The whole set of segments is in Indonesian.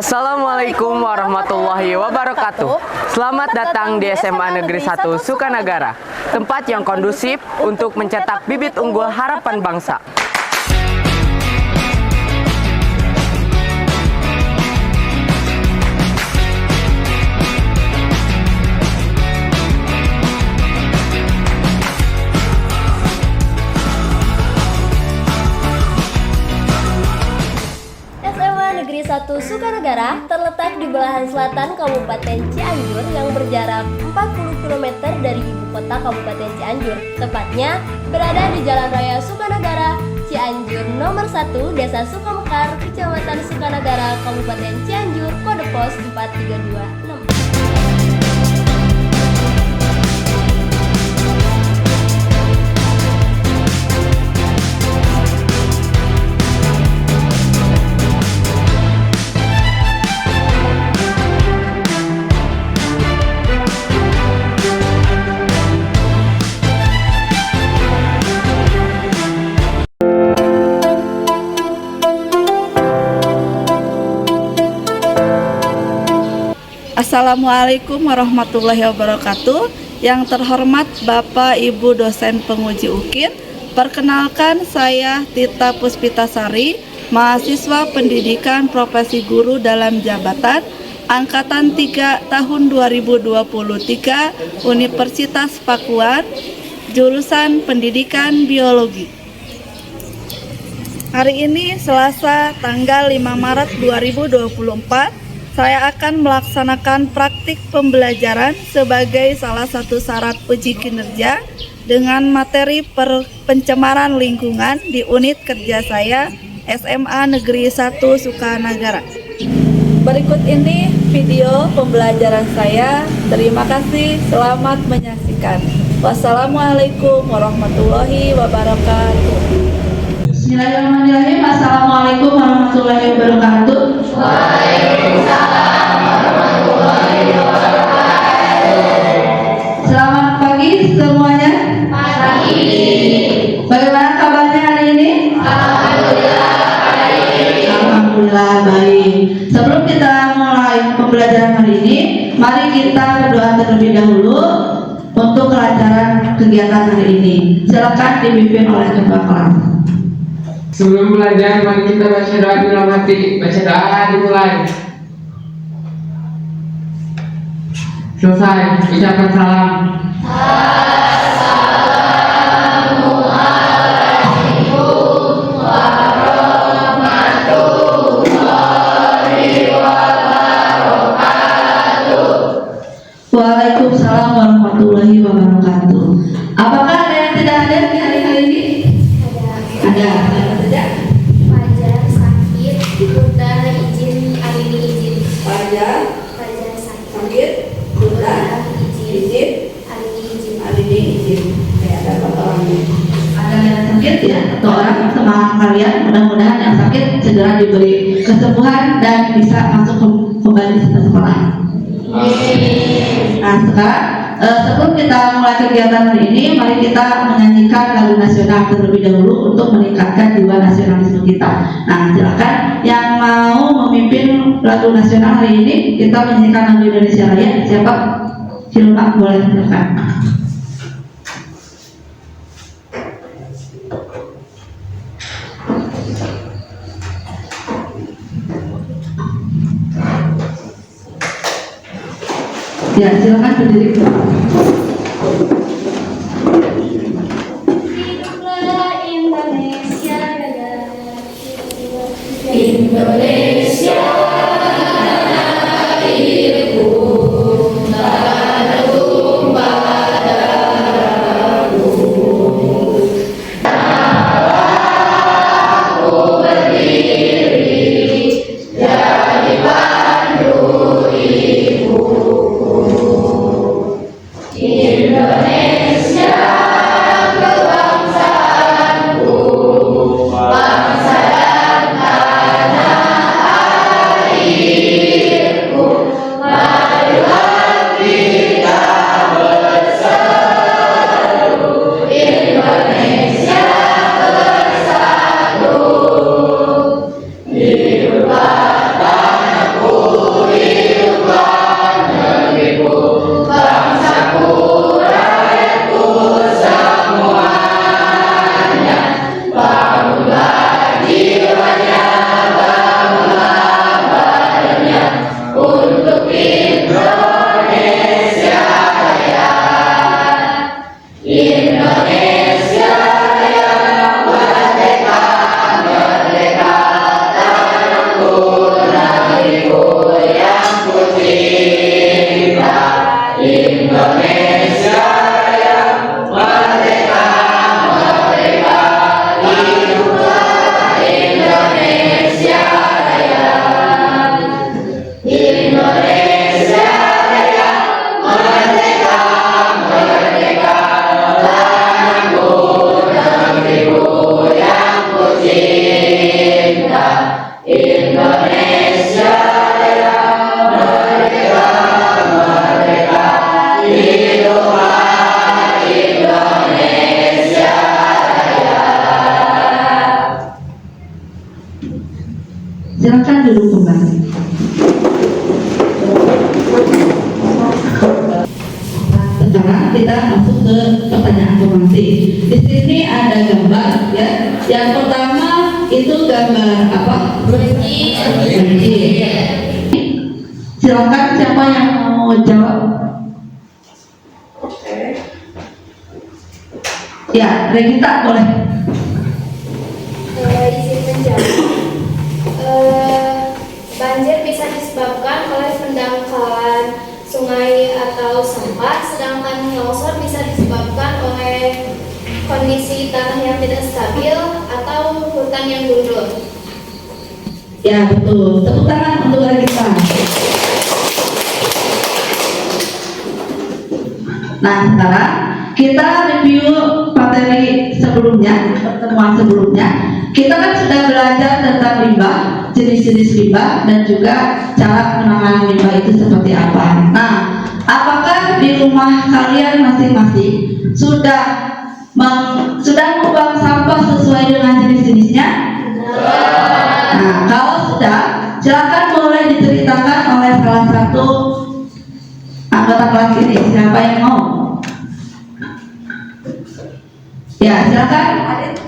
Assalamualaikum warahmatullahi wabarakatuh. Selamat datang di SMA Negeri 1 Sukanagara, tempat yang kondusif untuk mencetak bibit unggul harapan bangsa. Negeri 1 Sukanagara terletak di belahan selatan Kabupaten Cianjur yang berjarak 40 km dari ibu kota Kabupaten Cianjur. Tepatnya berada di Jalan Raya Sukanagara, Cianjur nomor 1, Desa Sukamekar, Kecamatan Sukanagara, Kabupaten Cianjur, kode pos 4326. Assalamualaikum warahmatullahi wabarakatuh. Yang terhormat Bapak Ibu dosen penguji UKIN, perkenalkan saya Tita Puspitasari, mahasiswa pendidikan profesi guru dalam jabatan Angkatan 3 tahun 2023 Universitas Pakuan, jurusan Pendidikan Biologi. Hari ini Selasa tanggal 5 Maret 2024, saya akan melaksanakan praktik pembelajaran sebagai salah satu syarat uji kinerja dengan materi pencemaran lingkungan di unit kerja saya SMA Negeri 1 Sukanagara. Berikut ini video pembelajaran saya. Terima kasih, selamat menyaksikan. Wassalamualaikum warahmatullahi wabarakatuh. Bismillahirrahmanirrahim. Assalamualaikum warahmatullahi wabarakatuh. Waalaikumsalam warahmatullahi wabarakatuh. Selamat pagi semuanya. Pagi. Bagaimana kabarnya hari ini? Alhamdulillah baik. Alhamdulillah baik. Sebelum kita mulai pembelajaran hari ini, mari kita berdoa terlebih dahulu untuk kelancaran kegiatan hari ini. Silakan dipimpin oleh ketua kelas. Sebelum belajar, mari kita baca doa dalam hati. Baca doa dimulai. Selesai, ucapan salam. Assalamualaikum warahmatullahi wabarakatuh. Waalaikumsalam warahmatullahi wabarakatuh. Apakah ada yang tidak hadir di hari ini? Ada. Fajar sakit, Bunda izin, Alini izin. Fajar sakit, Bunda izin, Alini izin. Ada berapa orang? Ada yang sakit ya? Atau orang sama kalian? Mudah-mudahan yang sakit segera diberi kesembuhan dan bisa masuk kembali ke sekolah. Nah sekarang sebelum kita mulai kegiatan hari ini, mari kita menyanyikan lagu nasional terlebih dahulu untuk meningkatkan jiwa nasionalisme kita. Nah silakan yang mau memimpin lagu nasional hari ini, kita menyanyikan lagu Indonesia Raya. Siapa? Silma, boleh silakan. Ya, silakan berdiri. Hiduplah Indonesia negara. Indonesia airku, tanah tumpah darahku. Aku berdiri jadi pandu ibuku. Indonesia kebangsaanku, bangsa dan tanah Silakan duduk kembali. Sekarang kita masuk ke pertanyaan afirmasi. Di sini ada gambar ya. Yang pertama itu gambar apa? Kelinci. Silakan siapa yang mau jawab? Ya, Regita boleh. Izin menjawab. Banjir bisa disebabkan oleh pendangkalan sungai atau sampah, sedangkan longsor bisa disebabkan oleh kondisi tanah yang tidak stabil atau hutan yang gundul. Ya, betul. Tepuk tangan untuk Regita. Nah, sekarang kita review materi sebelumnya, pertemuan sebelumnya. Kita kan sudah belajar tentang limbah, jenis-jenis limbah, dan juga cara penanganan limbah itu seperti apa. Nah, apakah di rumah kalian masing-masing sudah membuang sampah sesuai dengan jenis-jenisnya? Nah, kalau sudah, silakan boleh diceritakan oleh salah satu anggota kelas ini. Siapa yang mau? Ya, silakan. Adit.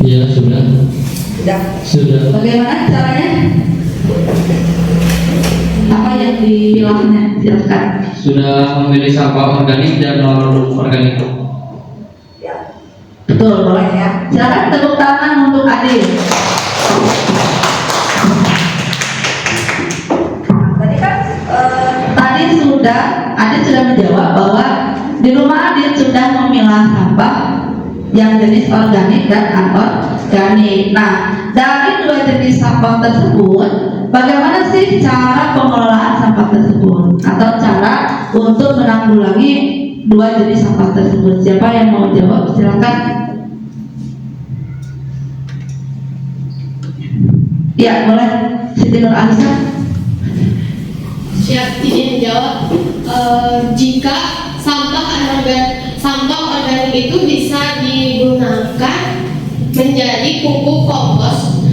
Ya, sudah. Sudah. Bagaimana caranya? Apa yang dipilahnya? Silakan. Sudah memilih sampah organik dan non organik. Betul, boleh ya. Silakan tepuk tangan untuk Adit. Tadi kan Adit sudah menjawab bahwa di rumah Adit sudah memilah sampah yang jenis organik dan anorganik. Nah, dari dua jenis sampah tersebut, bagaimana sih cara pengelolaan sampah tersebut atau cara untuk menanggulangi dua jenis sampah tersebut? Siapa yang mau jawab? Silakan. Ya, boleh. Siti Nur Alisa. Siap, izin menjawab. Jika sampah organik itu bisa digunakan menjadi pupuk kompos,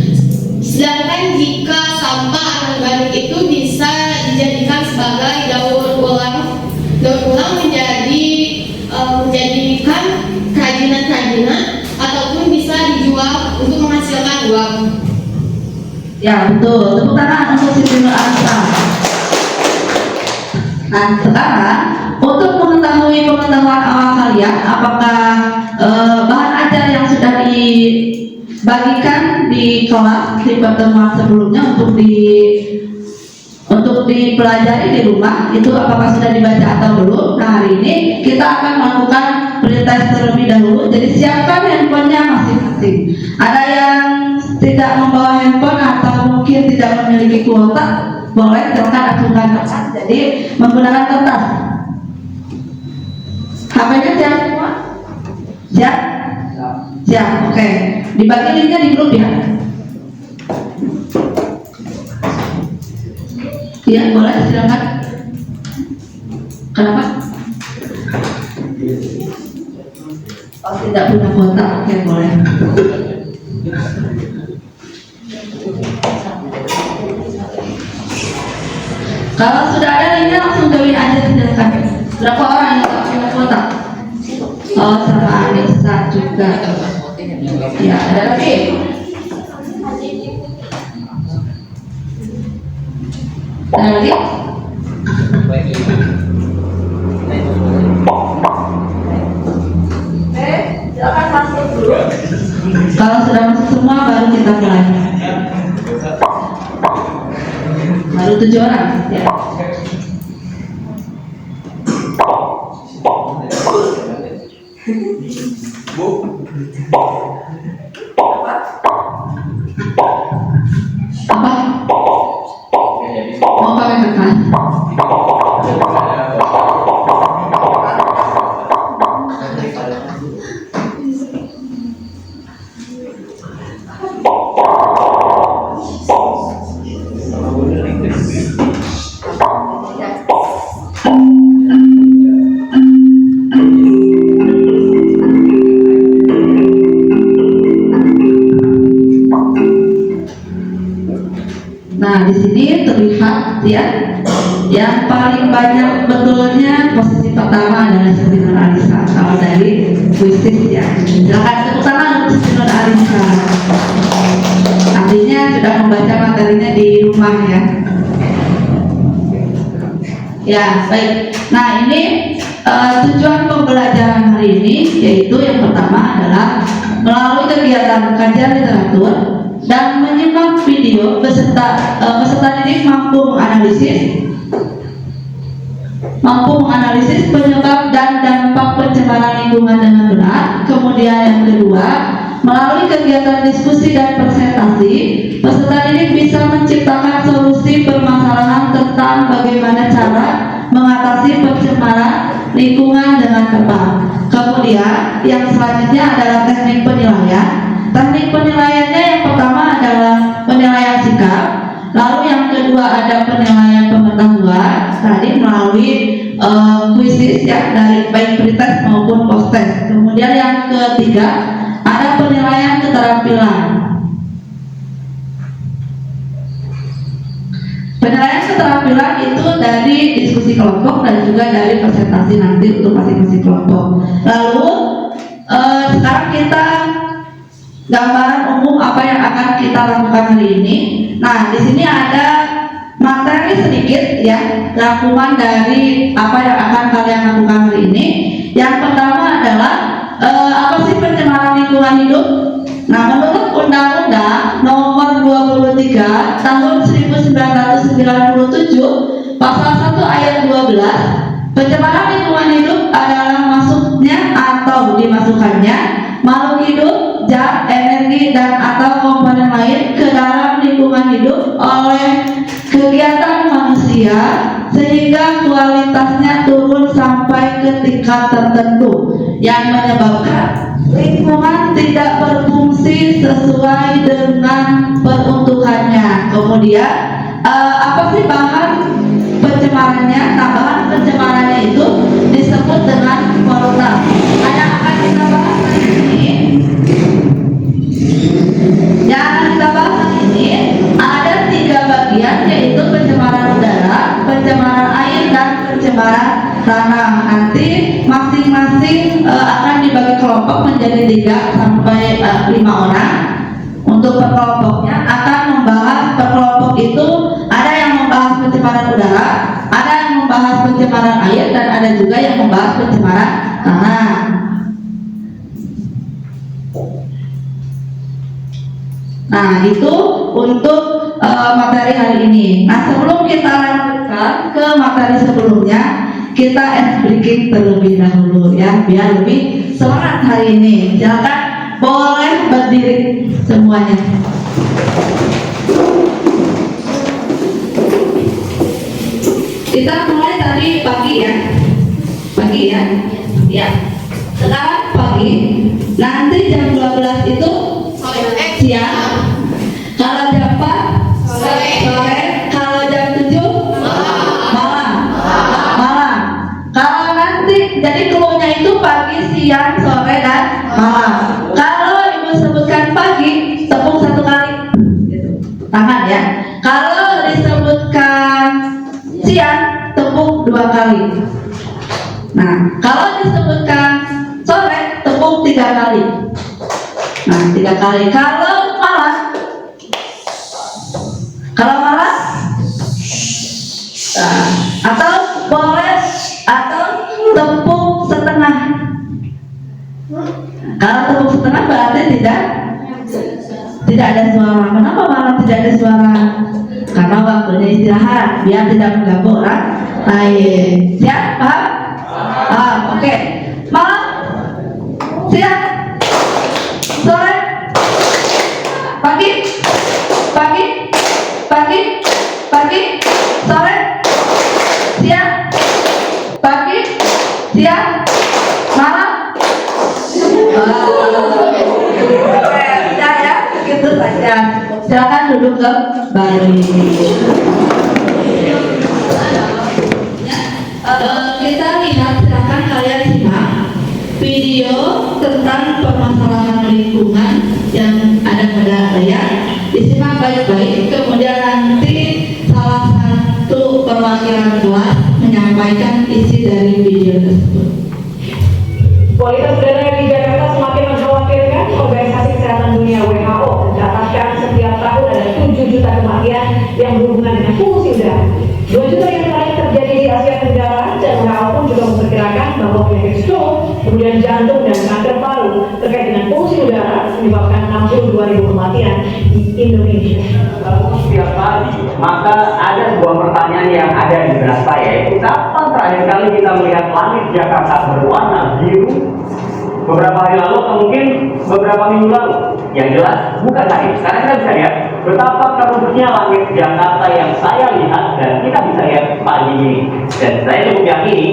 sedangkan jika sampah anorganik itu bisa dijadikan sebagai daur ulang menjadikan kerajinan ataupun bisa dijual untuk menghasilkan uang. Ya, betul. Tepuk tangan untuk Siti Nur Alisa. Nah, sekarang untuk mengetahui pengetahuan awal kalian, apakah bahan ajar yang sudah dibagikan di kelas di pertemuan sebelumnya untuk dipelajari di rumah itu apakah sudah dibaca atau belum? Nah, hari ini kita akan melakukan pretest terlebih dahulu. Jadi siapkan handphonenya masing-masing. Ada yang tidak membawa handphone atau mungkin tidak memiliki kuota, boleh silakan ajukan kertas. Jadi menggunakan kertas. HP-nya siap semua? Siap? Siap, oke. Dibagi linknya di grup ya. Iya, boleh silakan. Kenapa? Oh, tidak punya kuota, oke, boleh. Kalau sudah ada linknya langsung join aja, silakan. Berapa orang yang tak punya kuota? Oh, sama Anissa juga. Ya, ada lagi. Ada lagi? Silakan masuk dulu. Kalau sudah masuk semua baru kita mulai. Baru 7 orang. Ya. Apa? Mau pakai kertas? Nah, di sini terlihat ya, yang paling banyak betulnya posisi pertama adalah Siti Nuralisa kalau dari kuisis ya. Silakan tepuk tangan untuk Siti Nuralisa. Artinya sudah membaca materinya di rumah ya. Ya, baik. Nah, ini tujuan pembelajaran hari ini yaitu yang pertama adalah melalui kegiatan kajian literatur dan menyimak video peserta didik mampu menganalisis penyebab dan dampak pencemaran lingkungan dengan benar. Kemudian yang kedua, melalui kegiatan diskusi dan presentasi, peserta didik bisa menciptakan solusi permasalahan tentang bagaimana cara mengatasi pencemaran lingkungan dengan tepat. Kemudian yang selanjutnya adalah teknik penilaian. Teknik penilaiannya yang pertama adalah penilaian sikap, lalu yang kedua ada penilaian pengetahuan tadi melalui kuisis ya, dari baik pretest maupun post test. Kemudian yang ketiga ada penilaian keterampilan. Penilaian keterampilan itu dari diskusi kelompok dan juga dari presentasi nanti untuk masing-masing kelompok. Lalu sekarang kita gambaran umum apa yang akan kita lakukan hari ini. Nah, di sini ada materi sedikit ya, rangkuman dari apa yang akan kalian lakukan hari ini. Yang pertama adalah apa sih pencemaran lingkungan hidup? Nah, menurut Undang-Undang Nomor 23 Tahun 1997 Pasal 1 Ayat 12, pencemaran lingkungan hidup adalah masuknya atau dimasukkannya makhluk hidup, zat, energi dan atau komponen lain ke dalam lingkungan hidup oleh kegiatan manusia sehingga kualitasnya turun sampai ke tingkat tertentu yang menyebabkan lingkungan tidak berfungsi sesuai dengan peruntukannya. Kemudian apa sih bahan pencemarannya? Nah, bahan pencemarannya itu disebut dengan polutan. Yang akan kita bahas hari ini, ada 3 bagian, yaitu pencemaran udara, pencemaran air dan pencemaran tanah. Nanti masing-masing akan dibagi kelompok menjadi 3 sampai 5 orang. Untuk per kelompoknya akan membahas, per kelompok itu ada yang membahas pencemaran udara, ada yang membahas pencemaran air, dan ada juga yang membahas pencemaran tanah. Nah, itu untuk materi hari ini. Nah, sebelum kita lanjutkan ke materi sebelumnya, kita ice breaking terlebih dahulu ya, biar lebih semangat hari ini. Silakan boleh berdiri semuanya. Kita mulai tadi pagi ya. Pagi ya. Ya. Sekarang pagi. Nanti jam 12 itu siang. Kalau jam 4 sore. Kalau jam 7 malam. Kalau nanti jadi cluenya itu pagi, siang, sore dan malam. Kalau ibu sebutkan pagi, tepuk 1 kali gitu. Tangan ya. Kalau disebutkan siang, tepuk 2 kali. Nah, kalau disebutkan sore, tepuk 3 kali. Nah, 3 kali. Kalau malam, atau boleh atau tepuk setengah. Kalau tepuk setengah berarti tidak ada suara. Kenapa malam tidak ada suara? Karena waktunya istirahat, biar tidak mengganggu orang lain. Siap? Paham? Oke. Malam, siang, sore, pagi, sore, siang, pagi, siang, malam. Sudah ya, gitu saja. Silakan duduk kembali. Kita lihat, silakan kalian simak video tentang permasalahan lingkungan yang ada pada layar. Disimak baik-baik, kemudian nanti perwakilan kelas menyampaikan isi dari video tersebut. Kualitas udara di Jakarta semakin mengkhawatirkan. Organisasi Kesehatan Dunia WHO mencatatkan setiap tahun ada 7 juta kematian yang berhubungan dengan polusi udara. 2 juta yang lain terjadi di Asia Tenggara, dan WHO pun juga memperkirakan bahwa penyakit stroke, kemudian jantung dan kanker paru terkait dengan polusi udara menyebabkan 62.000 kematian di Indonesia. Setiap pagi, maka ada sebuah pertanyaan yang ada di benak saya, yaitu kapan terakhir kali kita melihat langit Jakarta berwarna biru? Beberapa hari lalu atau mungkin beberapa minggu lalu. Yang jelas bukan tadi, karena kita bisa lihat betapa kerutnya langit Jakarta yang saya lihat dan kita bisa lihat pagi ini. Dan saya cukup yakini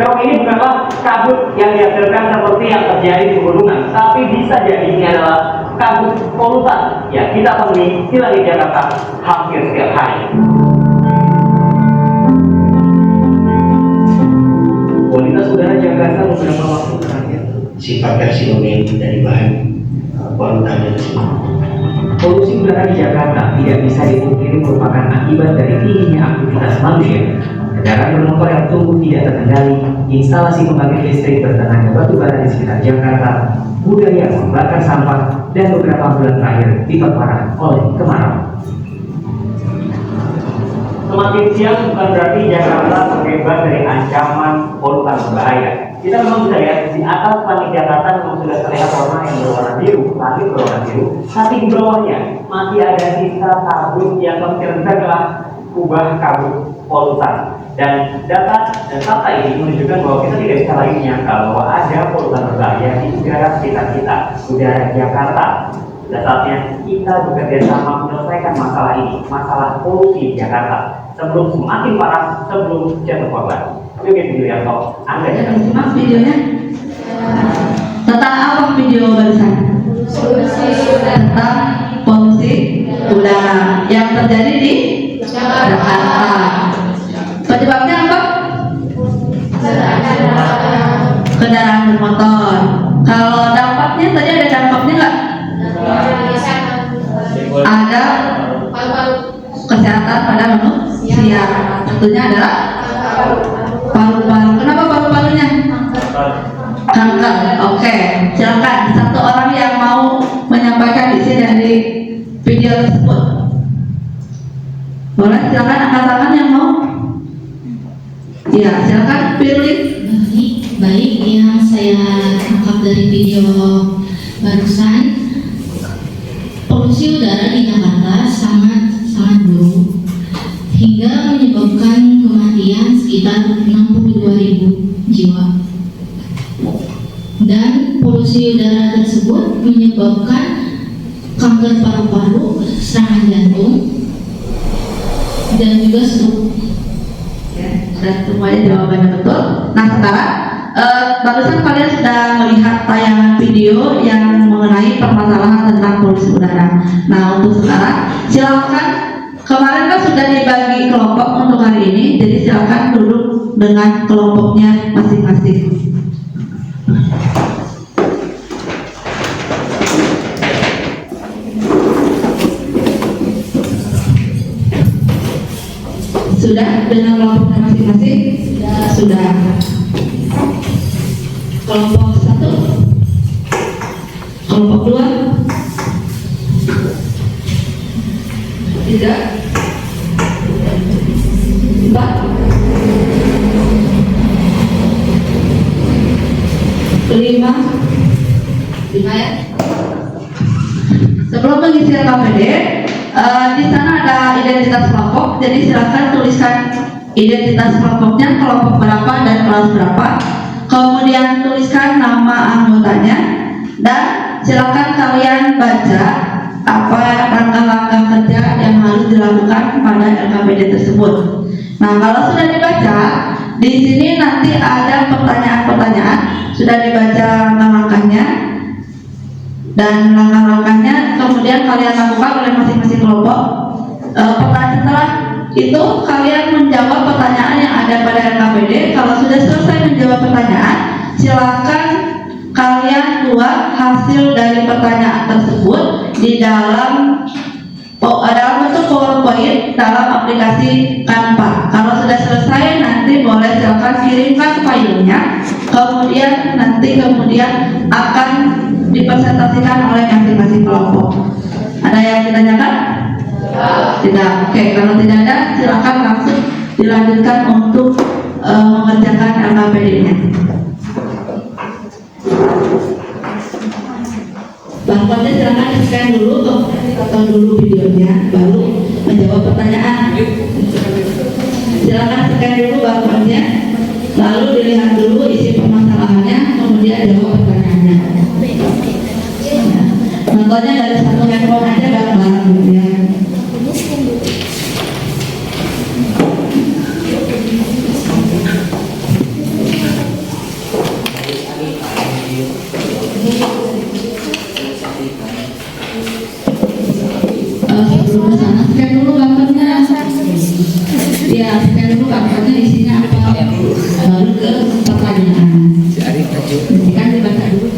kerut ini bukanlah kabut yang dihasilkan seperti yang terjadi di pegunungan, tapi bisa jadi ini adalah kabut polutan yang kita temui di langit Jakarta hampir setiap hari. Kualitas udara Jakarta beberapa waktu terakhir, sifat taksonomi dari bahan polutan tersebut. Polusi udara di Jakarta tidak bisa dipungkiri merupakan akibat dari tingginya aktivitas manusia. Kendaraan bermotor yang tumbuh tidak terkendali, instalasi pembangkit listrik bertenaga batu bara di sekitar Jakarta, budaya membakar sampah, dan beberapa bulan terakhir diperparah oleh kemarau. Semakin siang bukan berarti Jakarta terbebas dari ancaman polutan berbahaya. Kita memang bisa lihat di atas langit Jakarta memang sudah terlihat warna yang berwarna biru, langit berwarna biru, tapi di bawahnya masih ada sisa kabut yang kemungkinan besar adalah kubah kabut polutan. Dan data dan fakta ini menunjukkan bahwa kita tidak bisa lagi menyangka bahwa ada polutan berbahaya di udara sekitar kita, udara Jakarta. Dan saatnya kita bekerja sama menyelesaikan masalah ini, masalah polusi di Jakarta, sebelum semakin parah, sebelum jatuh korban. Yuk video yang top, Anda jangan Simak videonya. Tentang apa video barusan? Tentang polusi udara yang terjadi di Jakarta. Penyebabnya apa? Kendaraan bermotor. Kalau dampaknya tadi ada dampaknya nggak? Ada kesehatan pada manusia. Tentunya adalah paru-paru. Kenapa paru-parunya? Kanker. Oke, silakan satu orang yang mau menyampaikan isi dari video tersebut. Boleh, silakan angkat tangan yang mau. Iya, silakan pilih. Baik, yang saya tangkap dari video barusan, polusi udara di Jakarta sangat buruk hingga menyebabkan kematian sekitar 62.000 jiwa. Dan polusi udara tersebut menyebabkan kanker paru-paru, serangan jantung, dan juga stroke. Dan semuanya jawabannya betul. Nah sekarang barusan kalian sudah melihat tayangan video yang mengenai permasalahan tentang polusi udara. Nah untuk sekarang silakan, kemarin kan sudah dibagi kelompok untuk hari ini, jadi silakan duduk dengan kelompoknya masing-masing. Sudah dengan kelompoknya masing-masing? Sudah. Kelompok 1, kelompok 2, 3, 4, 5 ya. Sebelum pengisian KPD, di sana ada identitas kelompok, jadi silakan tuliskan identitas kelompoknya, kelompok berapa dan kelas berapa. Kemudian tuliskan nama anggotanya dan silakan kalian baca apa langkah-langkah kerja yang harus dilakukan pada LKPD tersebut. Nah, kalau sudah dibaca, di sini nanti ada pertanyaan-pertanyaan, sudah dibaca langkah-langkahnya dan langkah-langkahnya kemudian kalian lakukan oleh masing-masing kelompok. Setelah itu kalian menjawab pertanyaan yang ada pada LKPD. Kalau sudah selesai menjawab pertanyaan, silakan kalian buat hasil dari pertanyaan tersebut di dalam bentuk PowerPoint PowerPoint dalam aplikasi Canva. Kalau sudah selesai nanti boleh silakan kirimkan filenya, kemudian akan dipresentasikan oleh masing-masing kelompok. Ada yang ditanyakan? Tidak. Oke, kalau tidak ada silakan langsung dilanjutkan untuk mengerjakan LKPD-nya. Bangkuannya silakan scan dulu, tonton dulu videonya, baru menjawab pertanyaan. Silakan scan dulu bangkuannya, lalu dilihat dulu isi permasalahannya, kemudian jawab pertanyaannya. Nontonnya dari satu handphone aja bareng-bareng gitu ya. Sebelum kesana scan dulu bangkuannya. Ya, scan dulu bangkuannya isinya apa, baru ke pertanyaan. Kan dibaca dulu.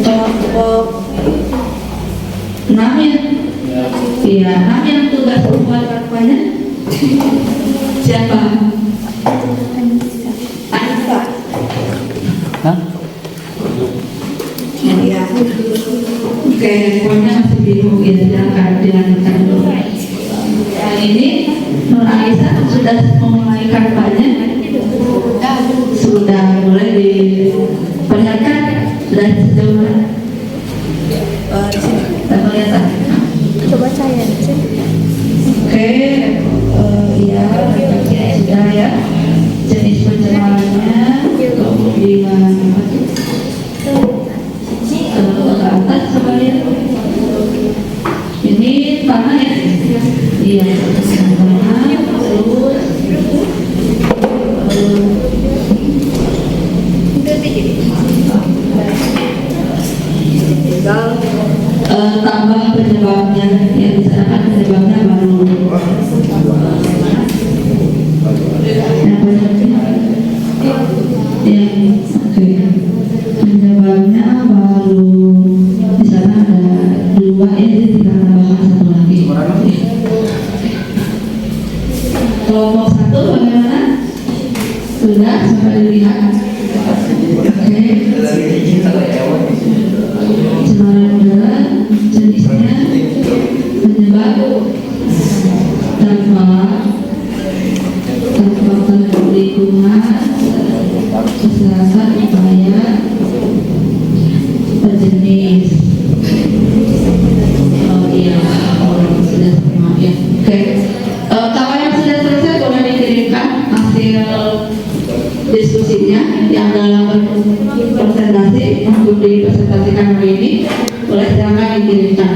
Kelompok 6 ya? Iya, 6 yang tugas membuat kartunya siapa? Anissa. Hah? Ya. Oke, pokoknya masih bingung ya, silakan dilanjutkan dulu. Yang ini Nur Aisyah sudah memulai kartunya? Sudah, boleh diperlihatkan? Sudah sejauh mana? Di sini. Kita kelihatan. Coba saya cek. Oke, iya, sudah ya. Jenis pencemarannya, kemudian ke atas sekalian. Ini tanah ya? Iya, tanah. Terus tambah penyebabnya, yang di sana kan penyebabnya baru. Oke. Penyebabnya baru, di sana ada 2 ya, jadi kita tambahkan 1 lagi. Kelompok 1 bagaimana? Sudah sampai dilihat. Cemaran udara jenisnya penyebab dampak lingkungan, kesehatan, upaya berjenis. Oh iya, sudah semua ya. Oke, kalau yang sudah selesai boleh dikirimkan hasil diskusinya yang dalam presentasi untuk dipresentasikan hari ini, boleh silakan dikirimkan.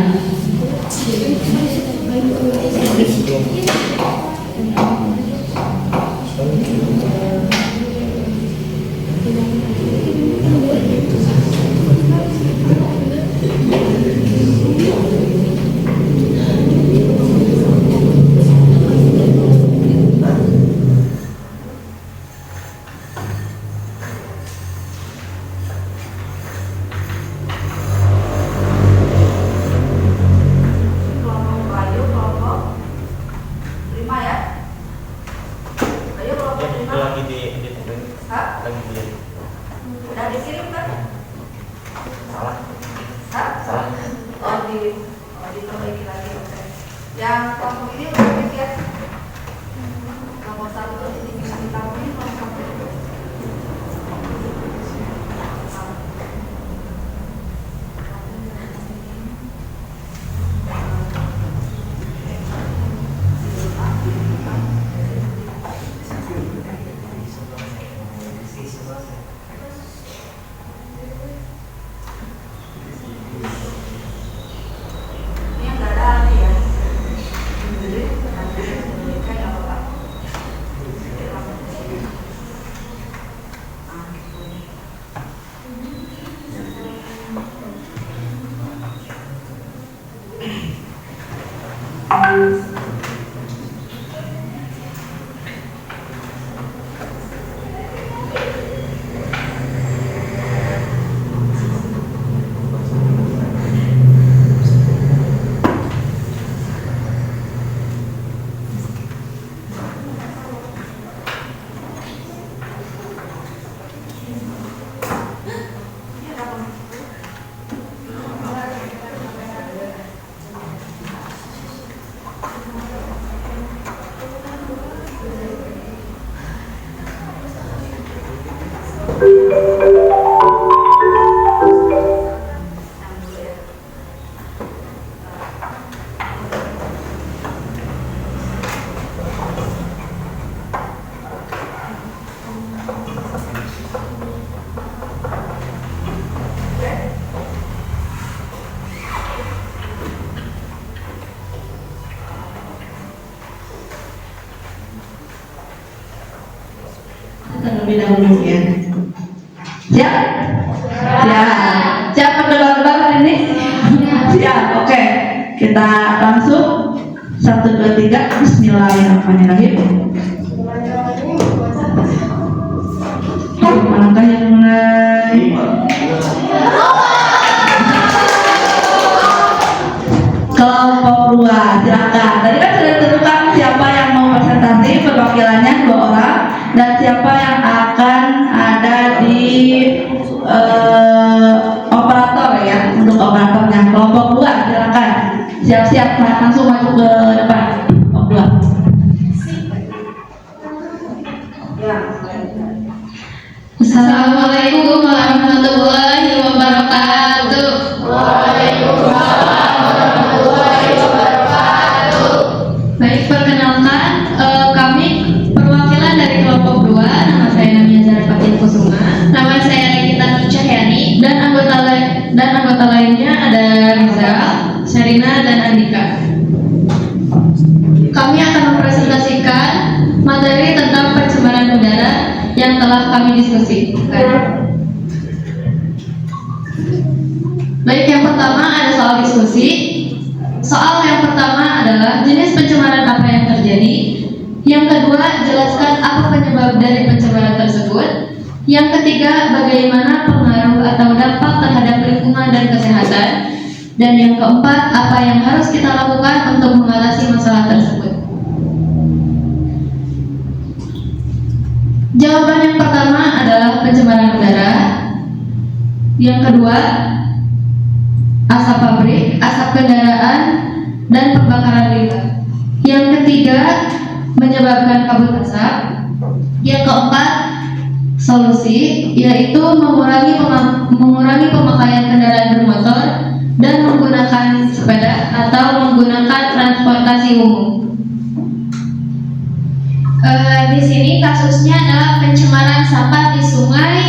diperbaiki lagi. Oke. Yang kelompok ini udah cek ya. Kelompok 1 ini bisa ditampilkan kelompok 1. Terlebih dahulu ya. Siap? Siap. Siap berdebat hari ini? Siap. Oke. Kita langsung 1, 2, 3. Bismillahirrahmanirrahim. Manakah yang mulai? Kelompok 2, silakan. Tadi kan sudah ditentukan siapa yang mau presentasi, perwakilannya 2 orang, dan siapa yang akan ada di operator ya, untuk operatornya. Kelompok 2, silakan. Siap-siap, langsung maju ke depan. Kelompok 2. Assalamualaikum warahmatullahi wabarakatuh. Waalaikumsalam warahmatullahi wabarakatuh. Baik, perkenalkan kami perwakilan dari kelompok 2. Nama saya Namia Zara Fatin Kusuma. Nama saya Nikita Nur Cahyani, dan anggota lainnya ada Rizal, Sherina, dan Andika. Kami akan mempresentasikan materi tentang pencemaran udara yang telah kami diskusikan. Baik, yang pertama ada soal diskusi. Soal yang pertama adalah jenis pencemaran apa yang terjadi. Yang kedua, jelaskan apa penyebab dari pencemaran tersebut. Yang ketiga, bagaimana pengaruh atau dampak terhadap lingkungan dan kesehatan. Dan yang keempat, apa yang harus kita lakukan untuk mengatasi masalah tersebut. Jawaban yang pertama adalah pencemaran udara. Yang kedua, asap pabrik, asap kendaraan, dan pembakaran limbah. Yang ketiga, menyebabkan kabut asap. Yang keempat, solusi, yaitu mengurangi pemakaian kendaraan bermotor dan menggunakan sepeda atau menggunakan transportasi umum. Di sini kasusnya adalah pencemaran sampah di sungai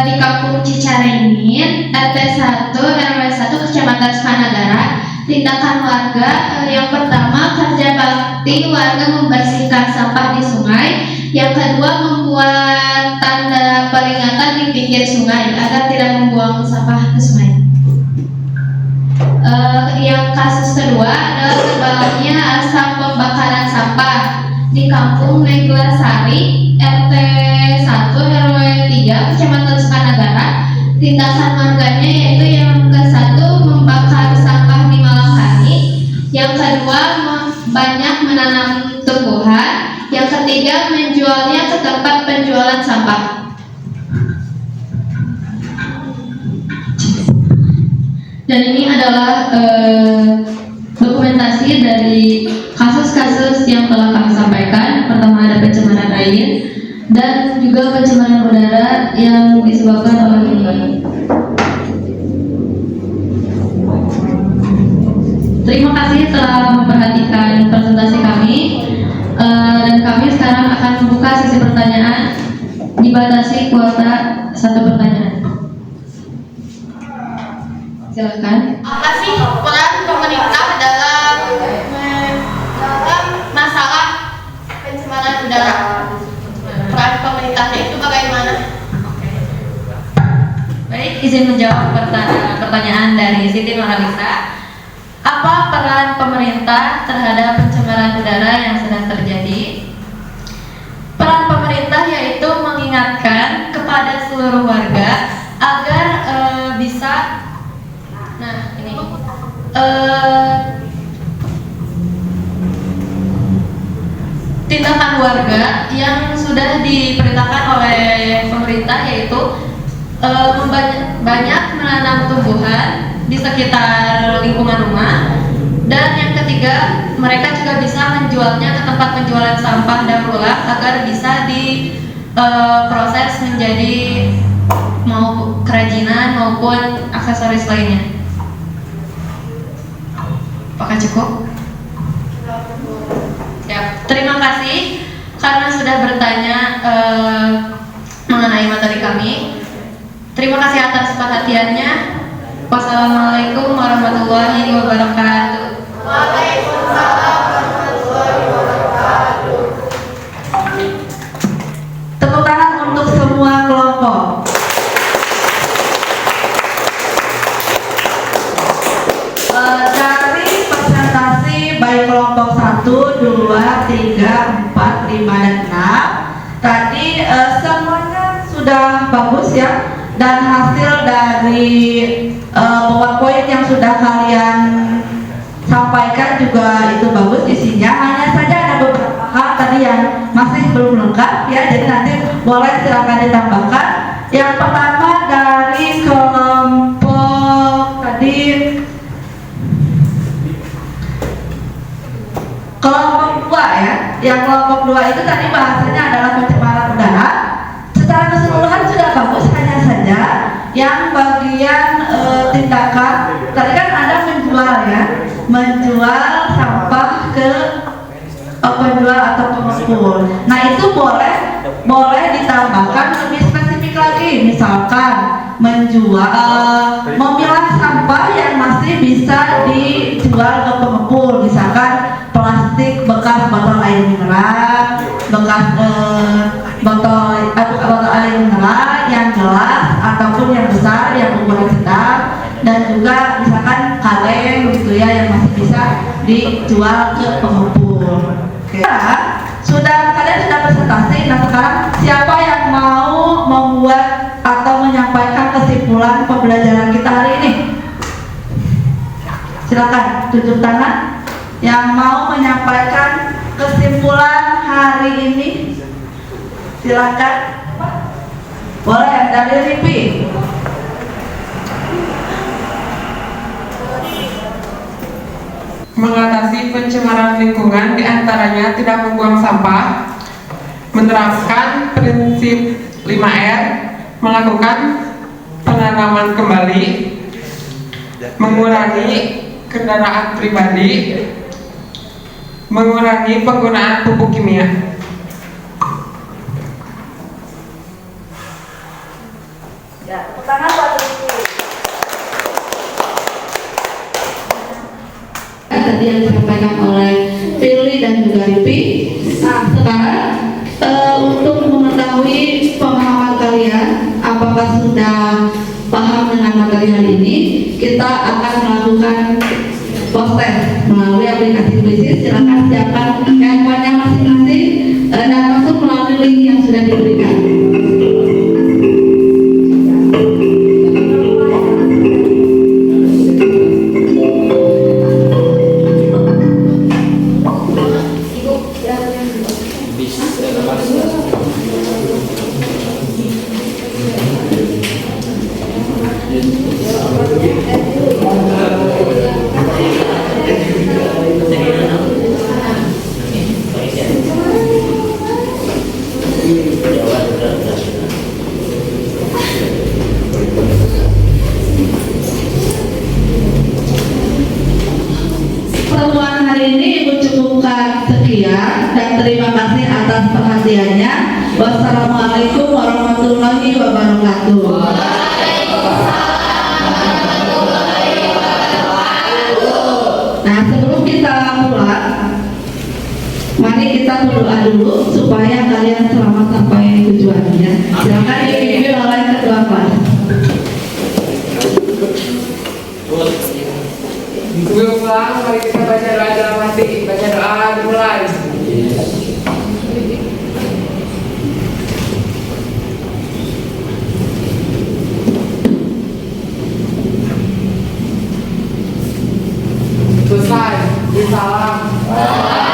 di Kampung Cicaringin, RT 1 RW 1 Kecamatan Sukanagara. Tindakan warga yang pertama, kerja bakti warga membersihkan sampah di sungai. Yang kedua, membuat tanda peringatan di pinggir sungai agar tidak membuang sampah ke sungai. Yang kasus kedua adalah terbakarnya asap pembakaran sampah di Kampung Neglasari, RT 1 RW 3 Kecamatan Sukanagara. Tindakan warganya yaitu yang ke-1 membakar sampah di malam hari, yang kedua banyak menanam tumbuhan, yang ketiga menjualnya ke tempat penjualan sampah. Dan ini adalah adalah dokumentasi dari kasus-kasus yang telah kami sampaikan. Pertama ada pencemaran air dan juga pencemaran udara yang disebabkan oleh limbah. Terima kasih telah memperhatikan presentasi kami, dan kami sekarang akan membuka sesi pertanyaan. Dibatasi kuota 1 pertanyaan. Silakan. Apa sih peran pemerintah dalam masalah pencemaran udara? Peran pemerintahnya itu bagaimana? Baik, izin menjawab pertanyaan dari Siti Nurhalisa. Apa peran pemerintah terhadap pencemaran udara yang sedang terjadi? Peran pemerintah yaitu mengingatkan kepada seluruh warga agar bisa, tindakan warga yang sudah diperintahkan oleh pemerintah yaitu banyak menanam tumbuhan di sekitar lingkungan rumah, dan yang ketiga mereka juga bisa menjualnya ke tempat penjualan sampah daur ulang agar bisa diproses menjadi kerajinan maupun aksesoris lainnya. Apakah cukup? Ya, terima kasih karena sudah bertanya mengenai materi kami. Terima kasih atas perhatiannya. Wassalamualaikum warahmatullahi wabarakatuh. Waalaikumsalam warahmatullahi wabarakatuh. Tepuk tangan untuk semua kelompok. Dari presentasi baik kelompok 1, 2, 3, 4, 5, dan 6 tadi semuanya sudah bagus ya, dan hasil dari PowerPoint yang sudah kalian sampaikan juga itu bagus isinya. Hanya saja ada beberapa hal tadi yang masih belum lengkap ya, jadi nanti boleh silakan ditambahkan. Yang pertama dari kelompok tadi, kelompok 2 ya, yang kelompok 2 itu tadi bahasanya adalah pencemaran udara. Secara keseluruhan sudah bagus, hanya saja yang bagian tindakan tadi kan ada menjual ya, menjual sampah ke penjual atau pengepul. Nah itu boleh ditambahkan lebih spesifik lagi, misalkan memilah sampah yang masih bisa dijual ke pengepul, misalkan plastik bekas botol air mineral, bekas botol air mineral yang gelas ataupun yang besar yang ukuran sedang, dan juga misalkan kaleng gitu ya yang masih bisa dijual ke pengepul. Oke. Kalian sudah presentasi. Nah sekarang siapa yang mau membuat atau menyampaikan kesimpulan pembelajaran kita hari ini? Silakan tunjuk tangan yang mau menyampaikan kesimpulan hari ini. Silakan. Boleh dari Lipi. Mengatasi pencemaran lingkungan diantaranya tidak membuang sampah, menerapkan prinsip 5R, melakukan penanaman kembali, mengurangi kendaraan pribadi, mengurangi penggunaan pupuk kimia. Ya, tepuk tangan buat Lipi. Tadi yang disampaikan oleh Firly dan juga Lipi. Nah, sekarang untuk mengetahui pemahaman kalian, apakah sudah paham dengan materi hari ini, kita akan melakukan proses melalui aplikasi Quizzes. Silakan siapkan handphonenya masing-masing dan masuk melalui link yang sudah diberikan. terima kasih atas perhatiannya. Wassalamualaikum warahmatullahi wabarakatuh. Nah, sebelum kita pulang, mari kita berdoa dulu supaya kalian selamat sampai tujuannya. Silakan dipimpin oleh ketua kelas. Sebelum pulang, mari kita baca doa dalam hati. Baca doa dimulai. Selesai. Salam.